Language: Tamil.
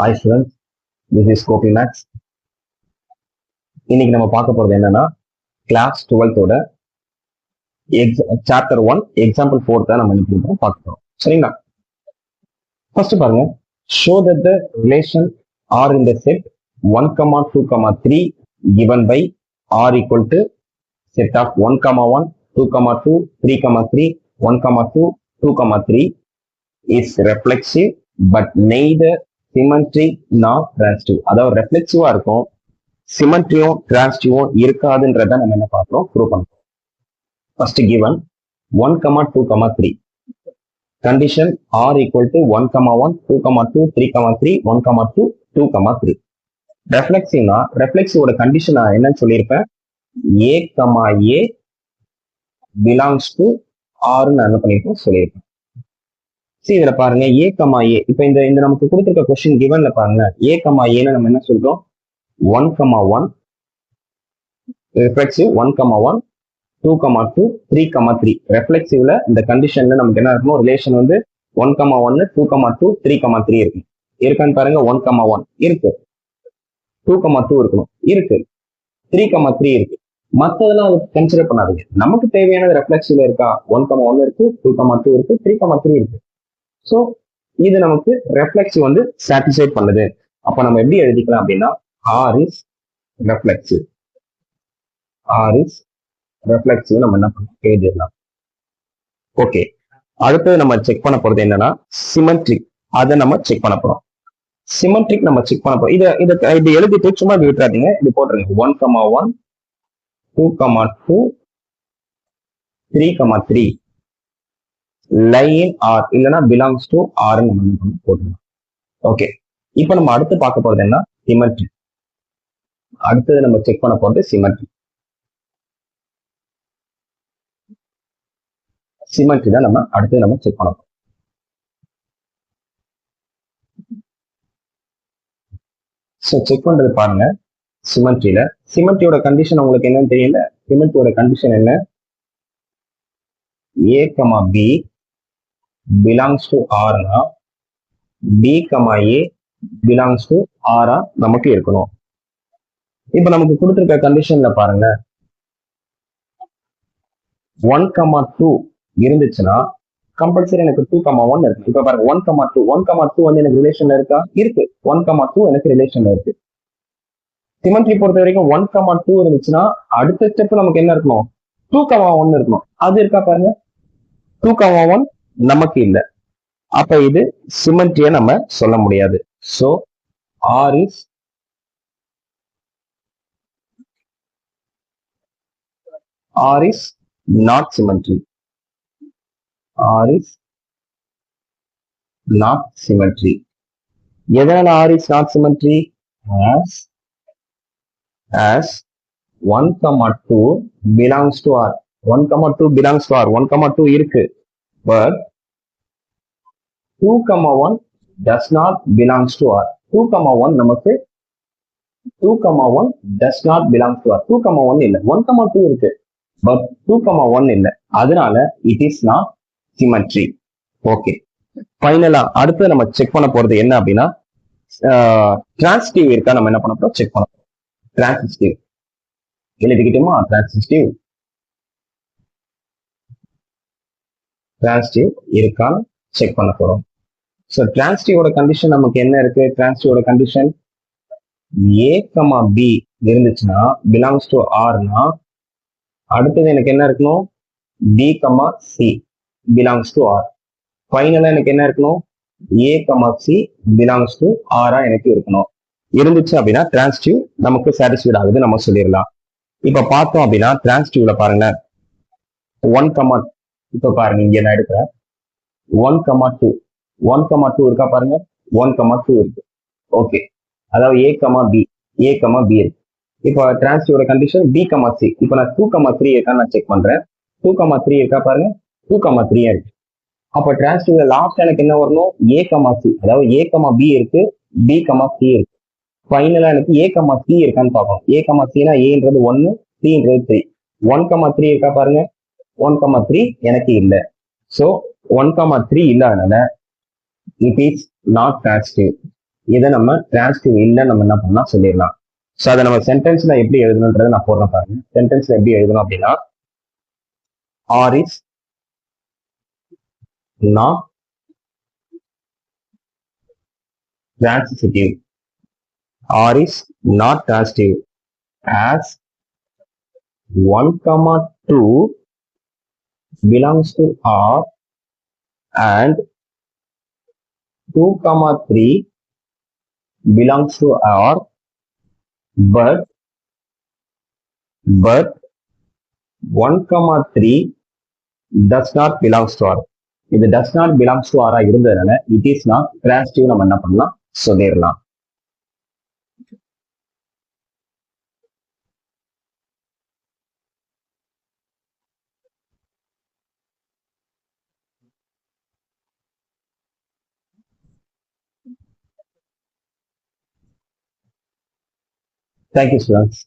Hi students, this is Kopi Max. இன்னைக்கு நம்ம பார்க்க போறது என்னன்னா கிளாஸ் 12th ஓட சாப்டர் 1 எக்ஸாம்பிள் 4 தான் நம்ம இன்னைக்கு பார்க்க போறோம். சரிங்களா? ஃபர்ஸ்ட் பாருங்க, show that the relation R in the set 1, 2, 3 given by R equal to set of 1, 1, 2, 2, 3, 3, 1, 2, 2, 3 is reflexive but neither symmetric nor transitive. அதாவது ரெஃப்ளெக்சிவா இருக்கும், சிமெட்ரியும் டிரான்சிட்டிவும் இருக்காதுன்றத நம்ம என்ன பார்க்கிறோம், ப்ரூவ் பண்றோம். First given 1, 2, 3 condition R equal to 1, 1, 2, 2, 3, 3, 1, 2, 2, 3. ரெஃப்ளெக்சிவ்னா ரெஃப்ளெக்சிவோட condition நான் என்னன்னு சொல்லியிருப்பேன், A, A belongs to R ன்னு என்ன பண்ணிருக்கோம் சொல்லியிருப்பேன். சரி, இதுல பாருங்க A, A. இப்ப இந்த நமக்கு கொடுத்திருக்க கொஸ்டின் கிவன்ல பாருங்க A, Aன்னு நம்ம என்ன சொல்றோம், 1, 1 reflexive 1, 1, 2, 2, 3, 3. ரெஃப்ளெக்சிவ்ல இந்த கண்டிஷன்ல நமக்கு என்ன இருக்கணும், ரிலேஷன் வந்து 1, 1, 2, 2, 3, 3 இருக்கு. இருக்கான்னு பாருங்க, 1, 1 இருக்கு, 2, 2 இருக்கணும் இருக்கு, 3, 3 இருக்கு. மற்றதெல்லாம் அது கன்சிடர் பண்ணாதீங்க. நமக்கு தேவையானது ரெஃப்ளெக்சிவ்ல இருக்கா, 1, 1 இருக்கு, 2, 2 இருக்கு, 3, 3 இருக்கு. ஸோ இது நமக்கு ரெஃப்ளெக்சிவ் வந்து சாட்டிஸ்ஃபை பண்ணுது. அப்ப நம்ம எப்படி எழுதிக்கலாம் அப்படின்னா, R is reflexive. R is reflexive நம்ம என்ன பண்ணலாம், எழுதிடலாம். ஓகே, அடுத்தது நம்ம செக் பண்ண போறது என்னன்னா சிமெட்ரிக். அதை நம்ம செக் பண்ண போறோம். சிமெட்ரிக் நம்ம செக் பண்ண போறோம். இது எழுதிட்டு சும்மா இப்படி விட்டுறாதீங்க, இது போட்டுருங்க 1, 1, 2, 2, 3, 3 lie in R இல்லைன்னா belongs to R நம்ம போட்டுருங்க. ஓகே, இப்போ நம்ம அடுத்து பார்க்க போறது என்ன, சிமெட்ரி. அடுத்தது நம்ம செக் பண்ண போறது சிமெட்ரி. சிமெட்ரி தான் நம்ம அடுத்தது நம்ம செக் பண்ண போறோம். ஸோ செக் பண்றது பாருங்க, சிமெட்ரியில சிமெட்ரியோட கண்டிஷன் உங்களுக்கு என்னன்னு தெரியல. சிமெட்ரியோட கண்டிஷன் என்ன, A, B belongs to R னா B, A belongs to R நமக்கு இருக்கணும். இப்ப நமக்கு கொடுத்திருக்க கண்டிஷன்ல பாருங்க 1, 2 இருந்துச்சுன்னா கம்பல்சரி எனக்கு 2, 1 இருக்கு. இப்ப பாருங்க 1, 2 வந்து எனக்கு ரிலேஷன்ல இருக்கா, இருக்கு. 1, 2 எனக்கு ரிலேஷன்ல இருக்கு. சிமெட்ரி பொறுத்த வரைக்கும் 1, 2 இருந்துச்சுன்னா அடுத்த ஸ்டெப் நமக்கு என்ன இருக்கணும், 2, 1 இருக்கணும். அது இருக்கா பாருங்க, 2, 1 நமக்கு இல்லை. அப்ப இது சிமெட்ரியை நம்ம சொல்ல முடியாது. So R is not symmetry. R is not symmetry. எதனால R is not symmetry? As 1, 2 belongs to R. 1, 2 belongs to R. 1, 2 இருக்கு. But 2, 1 does not belongs to R. 2, 1 நமக்கு 2, 1 does not belongs to R. 2, 1 இல்லை. 1, 2 இருக்கு. But 2, 1 இல்லை. அதனால it is not symmetry. Okay, ஃபைனலா அடுத்து நம்ம செக் பண்ண போறது என்ன அப்படின்னா, டிரான்சிட்டிவ் இருக்கா நம்ம என்ன பண்ண போறோம், செக் பண்ண போறோம். டிரான்சிட்டிவ் எழுதிக்கிட்டோமா, டிரான்சிட்டிவ் இருக்கான்னு செக் பண்ண போறோம். ஸோ டிரான்சிட்டிவோட கண்டிஷன் நமக்கு என்ன இருக்கு, டிரான்சிட்டிவோட கண்டிஷன் A, B இருந்துச்சுன்னா belongs to R னா அடுத்தது எனக்கு என்ன இருக்கணும், B, C belongs to R. ஃபைனலா எனக்கு என்ன இருக்கணும், A, C belongs to R எனக்கு இருக்கணும். இருந்துச்சு அப்படின்னா டிரான்சிட்டிவ் நமக்கு சாட்டிஸ்ஃபைட் ஆகுது நம்ம சொல்லிடலாம். இப்ப பார்த்தோம் அப்படின்னா டிரான்சிட்டிவ்ல பாருங்க 1, இப்ப பாருங்க இங்க நான் எடுக்கிறேன் 1, 2 இருக்கா பாருங்க, 1, 2 இருக்கு. ஓகே, அதாவது A, B இருக்கு. இப்போ டிரான்சிட்டிவோட கண்டிஷன் B, C. இப்போ நான் 2, 3 இருக்கான்னு நான் செக் பண்றேன். 2, 3 இருக்கா பாருங்க, 2, 3 இருக்கு. அப்போ டிரான்சிட்டிவ்ல லாஸ்ட் எனக்கு என்ன வரணும், A, C. அதாவது A, B இருக்கு, B, C இருக்கு. ஃபைனலா எனக்கு A, C இருக்கான்னு பார்க்கணும். A, Cனா Aன்றது 1, Cன்றது 3. 1, 3 இருக்கா பாருங்க, 1, 3 எனக்கு இல்லை. ஸோ 1, 3 இல்லாதனால it is not transitive. இதை நம்ம டிரான்சிட்டிவ் இல்லைன்னு நம்ம என்ன பண்ணலாம் சொல்லிடலாம். ஸோ அதை நம்ம சென்டென்ஸ்ல எப்படி எழுதணுன்றதை நான் போடுறேன் பாருங்க. சென்டென்ஸ்ல எப்படி எழுதணும் அப்படின்னா, are is not transitive, or is not transitive, as 1 comma 2 belongs to R and 2 comma 3 belongs to R, but 1 comma 3 does not belongs to R. இது does not belongs to R இருந்ததுனால it is not transitive நம்ம என்ன பண்ணலாம் சொல்லிடலாம். Thank you, students.